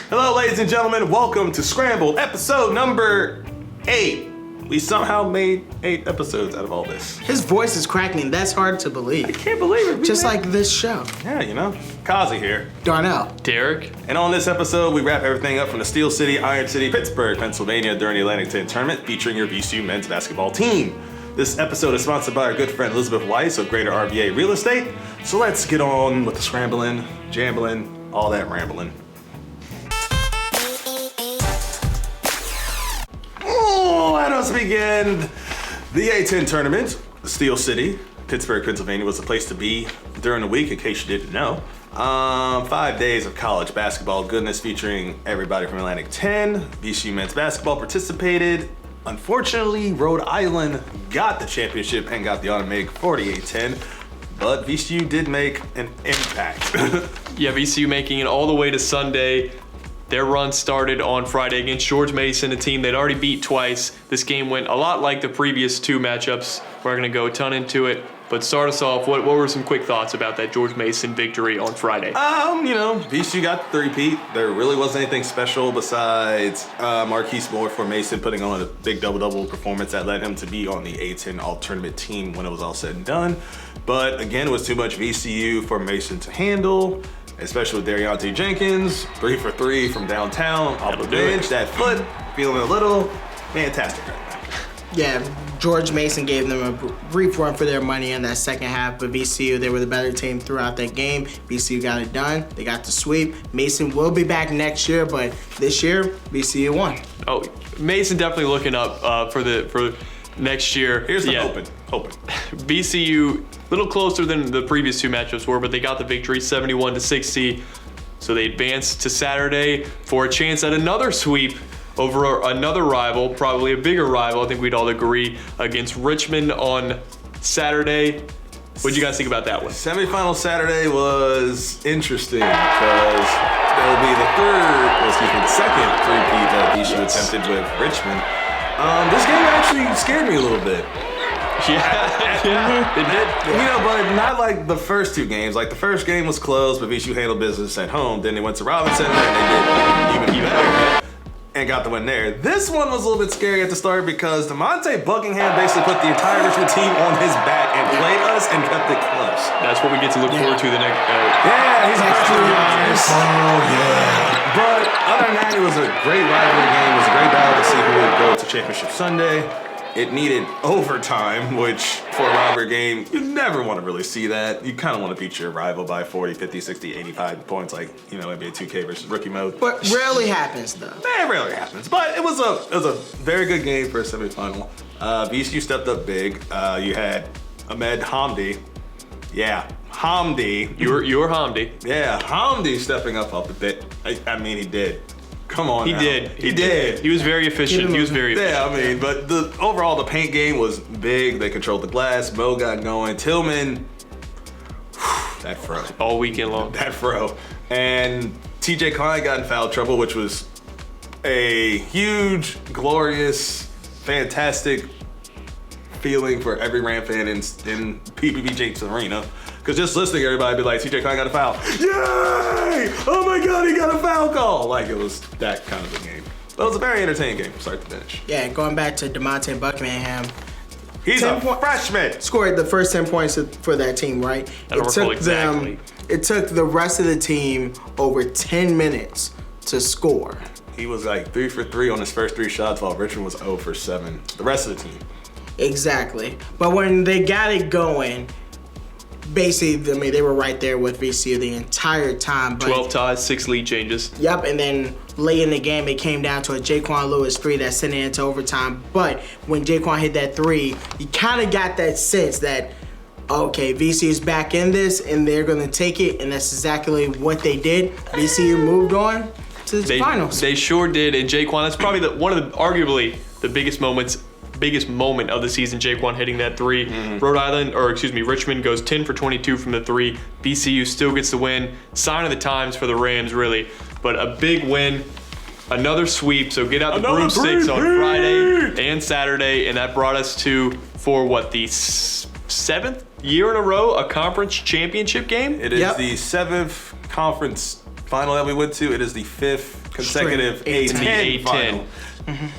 Hello, ladies and gentlemen. Welcome to Scrambled, episode number 8. We somehow made 8 episodes out of all this. His voice is cracking. That's hard to believe. I can't believe it. Just like this show. Yeah, you know. Kazie here. Darnell. Derek. And on this episode, we wrap everything up from the Steel City, Iron City, Pittsburgh, Pennsylvania during the Atlantic 10 tournament featuring your VCU men's basketball team. This episode is sponsored by our good friend Elizabeth Weiss of Greater RVA Real Estate. So let's get on with the scrambling, jambling, all that rambling. Let us begin the A10 tournament. Steel City, Pittsburgh, Pennsylvania was the place to be during the week, in case you didn't know. 5 days of college basketball goodness featuring everybody from Atlantic 10. VCU men's basketball participated. Unfortunately, Rhode Island got the championship and got the automatic 48-10, but VCU did make an impact. Yeah, VCU making it all the way to Sunday. Their run started on Friday against George Mason, a team they'd already beat twice. This game went a lot like the previous 2 matchups. We're going to go a ton into it. But start us off, what were some quick thoughts about that George Mason victory on Friday? VCU got the 3-peat. There really wasn't anything special besides Marquise Moore for Mason putting on a big double-double performance that led him to be on the A10 all-tournament team when it was all said and done. But again, it was too much VCU for Mason to handle, especially with Dariante Jenkins, 3 for 3 from downtown, off the bench, that foot, feeling a little fantastic right now. Yeah, George Mason gave them a brief run for their money in that second half, but VCU, they were the better team throughout that game. VCU got it done. They got the sweep. Mason will be back next year, but this year, VCU won. Oh, Mason definitely looking up for next year. Here's the hoping. VCU, a little closer than the previous 2 matchups were, but they got the victory, 71-60. So they advanced to Saturday for a chance at another sweep over another rival, probably a bigger rival, I think we'd all agree, against Richmond on Saturday. What did you guys think about that one? Semifinal Saturday was interesting because that'll be the second 3-peat that VCU attempted with Richmond. This game actually scared me a little bit. Yeah, it did. But not like the first 2 games. Like the first game was close, but VCU handled business at home. Then they went to Robinson and they did even better and got the win there. This one was a little bit scary at the start because DeMonte Buckingham basically put the entire Richmond team on his back and played us and kept it close. That's what we get to look forward to the next. He's actually honest. Oh yeah. But other than that, it was a great rivalry game. It was a great battle to see who would go to Championship Sunday. It needed overtime, which for a rivalry game, you never want to really see that. You kind of want to beat your rival by 40, 50, 60, 85 points, like, NBA 2K versus rookie mode. But rarely happens, though. It rarely happens. But it was a very good game for a semifinal. VCU stepped up big. You had Ahmed Hamdi. Yeah, Hamdi. You were Hamdi. Yeah, Hamdi stepping up off the bit. I mean, he did. Come on He now. did. He did. He was very efficient. Yeah, but overall the paint game was big. They controlled the glass. Mo got going. Tillman, that fro. All weekend long. That fro. And TJ Klein got in foul trouble, which was a huge, glorious, fantastic feeling for every Ram fan in PPB James Arena. Because just listening to everybody be like, TJ Klein got a foul. Yay! Oh my God, he got a foul call. Like, it was that kind of a game. But it was a very entertaining game from start to finish. Yeah, going back to DeMonte Buckingham. He's a freshman. Scored the first 10 points for that team, right? I don't recall exactly. It took the rest of the team over 10 minutes to score. He was like 3 for 3 on his first 3 shots while Richmond was 0 for 7. The rest of the team. Exactly. But when they got it going, basically, they were right there with VCU the entire time. But 12 ties, 6 lead changes. Yep, and then late in the game, it came down to a Jaquan Lewis 3 that sent it into overtime. But when Jaquan hit that 3, you kind of got that sense that, okay, VCU's back in this, and they're going to take it, and that's exactly what they did. VCU moved on to the finals. They sure did, and Jaquan, that's probably arguably the biggest moment of the season, Jaquan hitting that 3. Mm-hmm. Richmond goes 10 for 22 from the 3. VCU still gets the win. Sign of the times for the Rams, really. But a big win, another sweep. So get out the broomsticks on Friday and Saturday, and that brought us to, the 7th year in a row, a conference championship game? It is the 7th conference final that we went to. It is the 5th consecutive A10 final.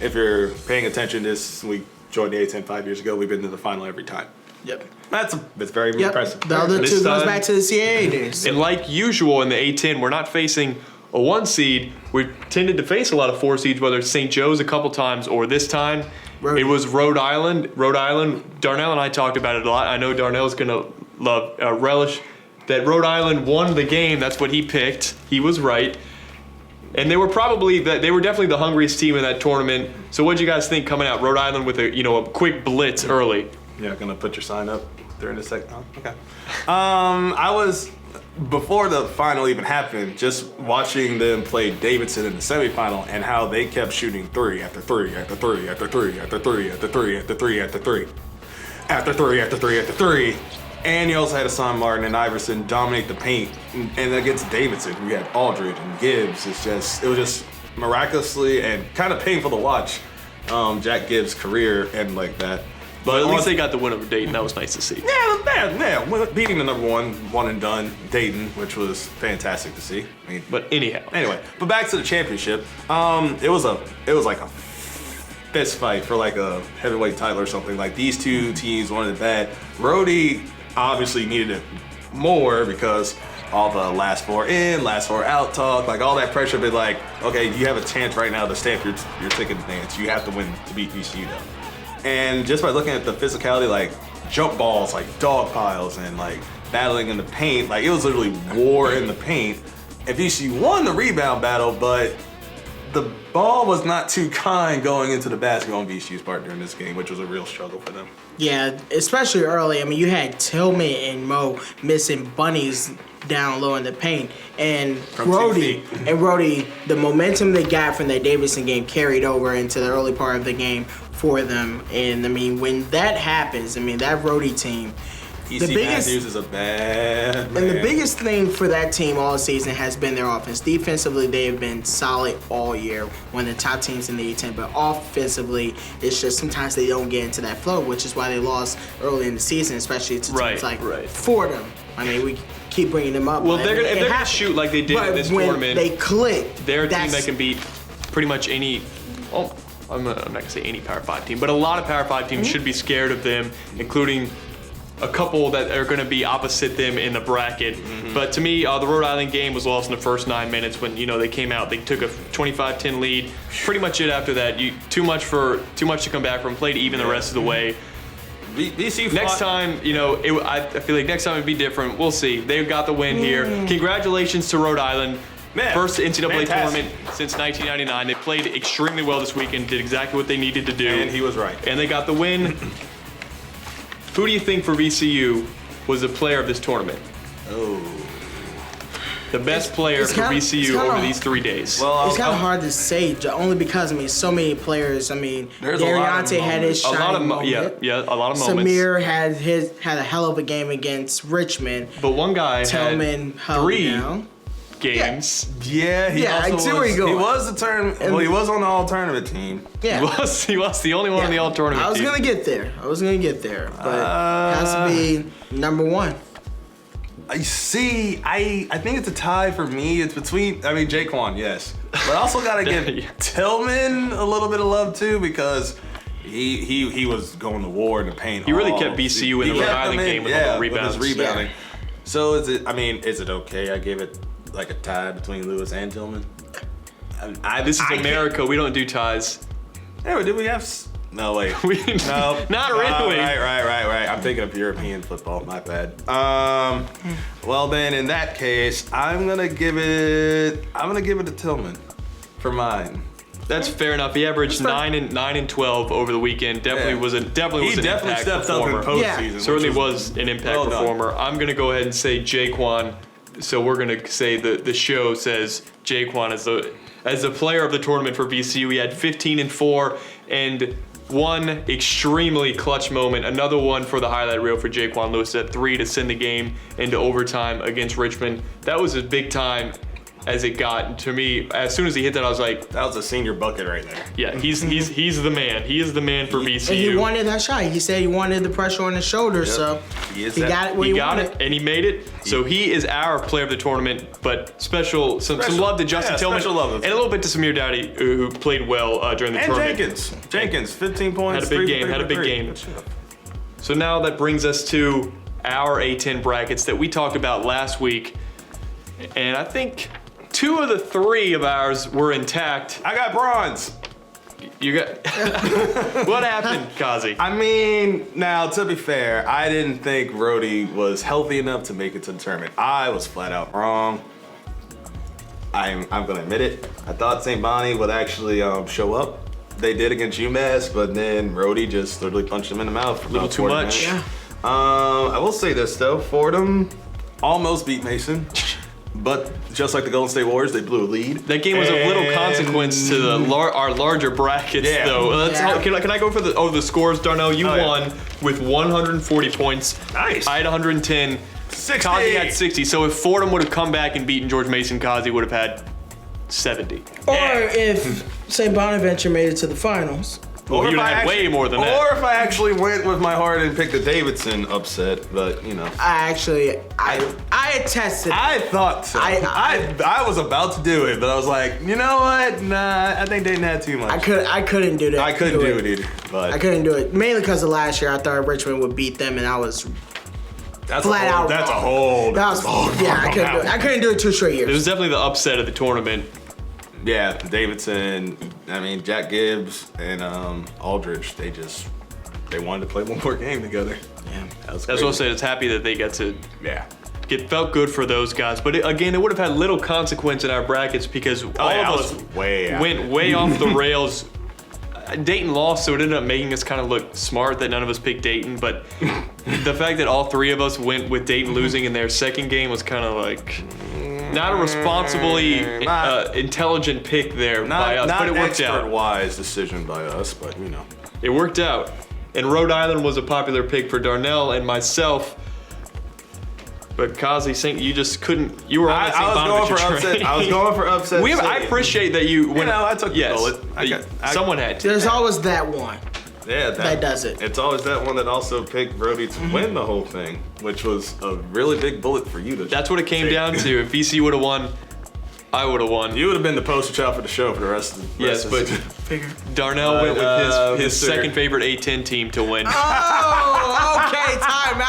If you're paying attention, we joined the A10 5 years ago. We've been to the final every time. Yep. That's very impressive. The other This two goes time- back to the CAA days. And like usual in the A10, we're not facing a 1 seed. We tended to face a lot of 4 seeds, whether it's St. Joe's a couple times or this time. It was Rhode Island. Darnell and I talked about it a lot. I know Darnell's going to relish that Rhode Island won the game. That's what he picked. He was right. And they were definitely the hungriest team in that tournament. So what did you guys think coming out? Rhode Island with a quick blitz early. Yeah, gonna put your sign up during the second. Oh, okay. I was, before the final even happened, just watching them play Davidson in the semifinal and how they kept shooting 3 after 3 after 3 after 3 after 3 after 3 after 3 after 3 after 3 after 3 after 3. And you also had Hassan Martin and Iverson dominate the paint. And against Davidson, we had Aldridge and Gibbs. It was just miraculously and kind of painful to watch Jack Gibbs' career end like that. But at least they got the win over Dayton. That was nice to see. Yeah. Beating the number one and done Dayton, which was fantastic to see. But anyhow. Anyway, but back to the championship. It was like a fist fight for like a heavyweight title or something. Like these two teams wanted it bad. Rhodey obviously needed it more because all the last 4 in, last 4 out talk, like all that pressure. But like, okay, you have a chance right now to stamp your ticket to dance. You have to win to beat VCU though. And just by looking at the physicality, like jump balls, like dog piles, and like battling in the paint, like it was literally war in the paint. And VCU won the rebound battle, but the ball was not too kind going into the basket on VCU's part during this game, which was a real struggle for them. Yeah, especially early. I mean, you had Tillman and Mo missing bunnies down low in the paint, and Rhodey, the momentum they got from that Davidson game carried over into the early part of the game for them. And I mean, when that happens, I mean, that Rhodey team, Matthews is a bad man. And the biggest thing for that team all season has been their offense. Defensively, they have been solid all year, one of the top teams in the A10. But offensively, it's just sometimes they don't get into that flow, which is why they lost early in the season, especially to teams like Fordham. I mean, we keep bringing them up. Well, if they're going to shoot like they did in this tournament, they click. They're a team that can beat pretty much any. Oh, I'm not going to say any Power 5 team, but a lot of Power 5 teams should be scared of them, including a couple that are going to be opposite them in the bracket. But to me, the Rhode Island game was lost in the first 9 minutes when they came out. They took a 25-10 lead. Pretty much it after that. Too much to come back from. Played even the rest of the way. Next time, I feel like next time it'd be different. We'll see. They got the win here. Congratulations to Rhode Island. Man, first NCAA fantastic. tournament since 1999. They played extremely well this weekend. Did exactly what they needed to do. And he was right. And they got the win. Who do you think for VCU was the player of this tournament? Oh. The best player for VCU over these 3 days. Well, it's kind of hard to say, only because, I mean, so many players. I mean, there's Dariante had his shining moment. Yeah, a lot of moments. Samir had a hell of a game against Richmond. But one guy Tillman had 3 games. Yeah, he I see where you're going. He was the tournament. Well, he was on the all-tournament team. Yeah, he was the only one on the all-tournament team. I was gonna get there, but it has to be number 1. I see. I think it's a tie for me. It's between. I mean, Jaquan, yes, but I also gotta give Tillman a little bit of love too because he was going to war in the paint. He really kept VCU in the Rhode Island game with all the rebounds. With his rebounding. Yeah. So is it okay? I give it like a tie between Lewis and Tillman. This is America. We don't do ties. Yeah, did we have? No, wait. No, not really. Right. I'm thinking of European football. My bad. Well then, in that case, I'm gonna give it to Tillman for mine. That's fair enough. He averaged 9 and 12 over the weekend. Definitely was an impact stepped performer. up in postseason. Certainly was an impact performer. I'm gonna go ahead and say Jaquan. So we're gonna say the show says Jaquan as the player of the tournament for VCU. He had 15 and 4 and one extremely clutch moment. Another one for the highlight reel for Jaquan Lewis at 3 to send the game into overtime against Richmond. That was as big time as it got. And to me, as soon as he hit that, I was like, That was a senior bucket right there. yeah, he's the man. He is the man for VCU. And he wanted that shot. He said he wanted the pressure on his shoulders, so He is he that- got it where he got wanted. it, and he made it. So he is our player of the tournament. But some love to Justin Tillman, special love. and a little bit to Samir Dowdy, who played well during the And tournament. Jenkins, 15 points. Had a big 3 game, for had a big 3. game. Good shit. So now that brings us to our A10 brackets that we talked about last week, and I think 2 of the 3 of ours were intact. I got bronze. You got what happened, Kazie? I mean, now to be fair, I didn't think Rhodey was healthy enough to make it to the tournament. I was flat out wrong. I'm gonna admit it. I thought St. Bonnie would actually show up. They did against UMass, but then Rhodey just literally punched him in the mouth. For A little about too 40 much. minutes. I will say this though, Fordham almost beat Mason, but just like the Golden State Warriors, they blew a lead. That game was of little consequence to the our larger brackets, Yeah. though. Yeah. Can I go for the scores, Darnell? You Oh, yeah. won with 140 points. Nice. I had 110. 60. Kazie had 60. So if Fordham would have come back and beaten George Mason, Kazie would have had 70. Or if St. Bonaventure made it to the finals. Well, he if would I have had way more than that. Or if I actually went with my heart and picked the Davidson upset, but you know. I attested. I thought so. I was about to do it, but I was like, you know what? Nah, I think Dayton had too much. I couldn't do that. I couldn't do it either. But I couldn't do it mainly because of last year. I thought Richmond would beat them, and I was that's flat a whole, out. That's wrong. a whole. That was yeah. I couldn't do it. I couldn't do it 2 straight It years. was definitely the upset of the tournament. Yeah, Davidson. I mean, Jack Gibbs and Aldridge. They wanted to play one more game together. Yeah. That's That's what I said. It's happy that they got to Yeah. felt good for those guys. But again, it would have had little consequence in our brackets because all I of was us way out. went way off the rails. Dayton lost, so it ended up making us kind of look smart that none of us picked Dayton. But the fact that all 3 of us went with Dayton losing in their second game was kind of like not a responsibly intelligent pick there by us, but it worked out. Wise decision by us, but you know. It worked out. And Rhode Island was a popular pick for Darnell and myself. But Kazie, you just couldn't. You were on that St. I was going for Bonaventure upset. train. I was going for upset. I appreciate that you. You know, I took the bullet. Someone had to. There's always that one. Yeah, that does it. It's always that one that also picked Rhodey to win the whole thing, which was a really big bullet for you to. That's what it came take. down to. If VC would have won, I would have won. You would have been the poster child for the show for the rest of the Yes, but Figure. Darnell went with his Mr. second favorite A10 team to win. Oh, okay. Time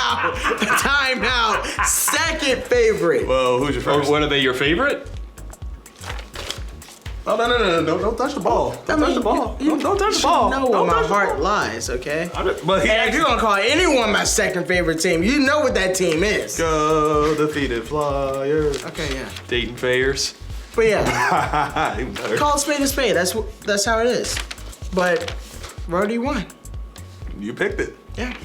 out. Second favorite. Well, who's your first? What are they? Your favorite? Oh no! Don't touch the ball! Don't touch the ball! Don't touch the ball! You know where Don't my touch the heart ball. lies, okay? But he And if you're gonna call anyone my second favorite team, you know what that team is. go defeated Flyers. Okay, yeah. Dayton Fayers. But yeah, Even better. call a spade a spade. That's how it is. But Rhodey won. You picked it. Yeah.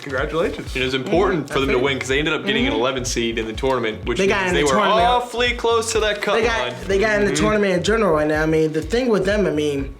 Congratulations. It was important for them to win because they ended up getting an 11 seed in the tournament, which They got means in they the were tournament. awfully close to that cut line. They got in the tournament in general, and I mean the thing with them, I mean,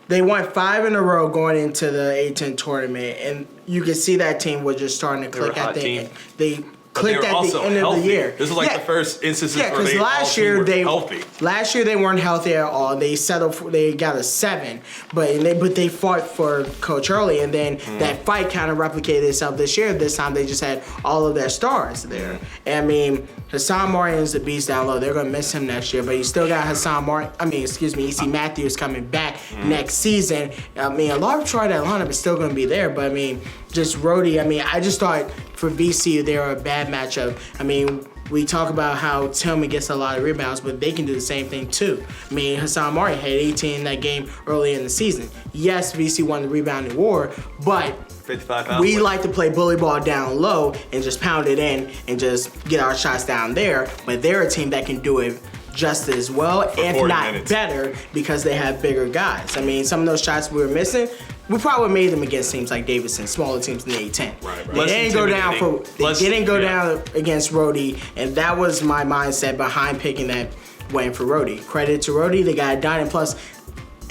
they won 5 in a row going into the A10 tournament, and you could see that team was just starting to were a click hot at the team. end. They But they clicked were at also the end healthy. of the year. This is like the first instances Yeah, where because they last all year were they healthy. Last year they weren't healthy at all. They settled for, they got a 7, but they fought for Coach Early, and then that fight kind of replicated itself this year. This time they just had all of their stars there. And I mean, Hassan Martin is the beast down low. They're gonna miss him next year, but you still got E.C. Matthews coming back next season. I mean, a lot of Troy that lineup is still gonna be there, but I mean, just Rhodey. I mean, I just thought for VCU they were a bad matchup. I mean, we talk about how Tillman gets a lot of rebounds, but they can do the same thing too. I mean, Hassan Martin had 18 in that game early in the season. Yes, VC won the rebounding war, but 55 pounds. we like to play bully ball down low and just pound it in and just get our shots down there. But they're a team that can do it just as well, if 40 not minutes. better, because they have bigger guys. I mean, some of those shots we were missing, we probably made them against teams like Davidson, smaller teams in the A10. Right. They didn't go down intimidating. down against Rhodey, and that was my mindset behind picking that win for Rhodey. Credit to Rhodey, they got it done, and plus,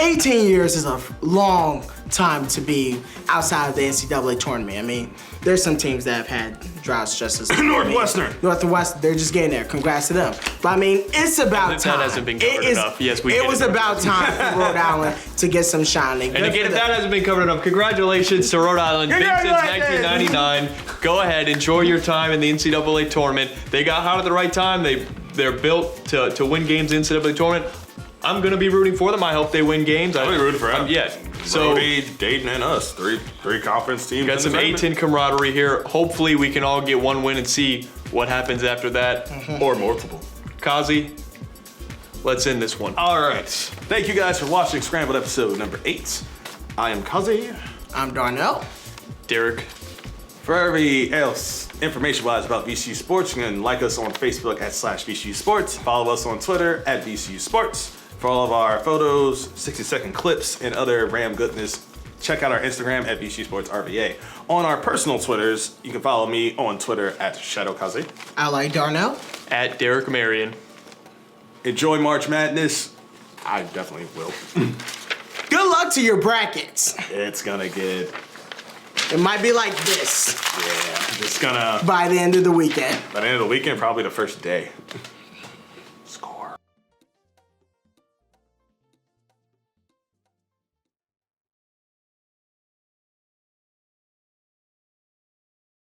18 years is a long time to be outside of the NCAA tournament. I mean, there's some teams that have had droughts just as Northwestern. Northwestern, they're just getting there. Congrats to them. But I mean, it's about time. That hasn't been covered enough. Yes, we It get was it. about time for Rhode Island to get some shining. And again, if that hasn't been covered enough, congratulations to Rhode Island. Been since Congratulations! 1999. Go ahead, enjoy your time in the NCAA tournament. They got hot at the right time. They're built to win games in the NCAA tournament. I'm gonna be rooting for them. I hope they win games. I'll be rooting for them. Yeah. So Brody, Dayton, and us. Three conference teams. got some A-10 camaraderie here. Hopefully we can all get one win and see what happens after that. Or multiple. Kazie, let's end this one. All right. Thank you guys for watching Scrambled episode number 8. I am Kazie. I'm Darnell. Derek. For every else information-wise about VCU Sports, you can like us on Facebook @VCU Sports. Follow us on Twitter @VCU Sports. For all of our photos, 60-second clips, and other Ram goodness, check out our Instagram @VCU Sports RVA. On our personal Twitters, you can follow me on Twitter @ShadowKazi. I like Darnell. At Derek Marion. Enjoy March Madness. I definitely will. Good luck to your brackets. It's gonna get, It might be like this yeah, it's gonna, by the end of the weekend. by the end of the weekend, probably the first day.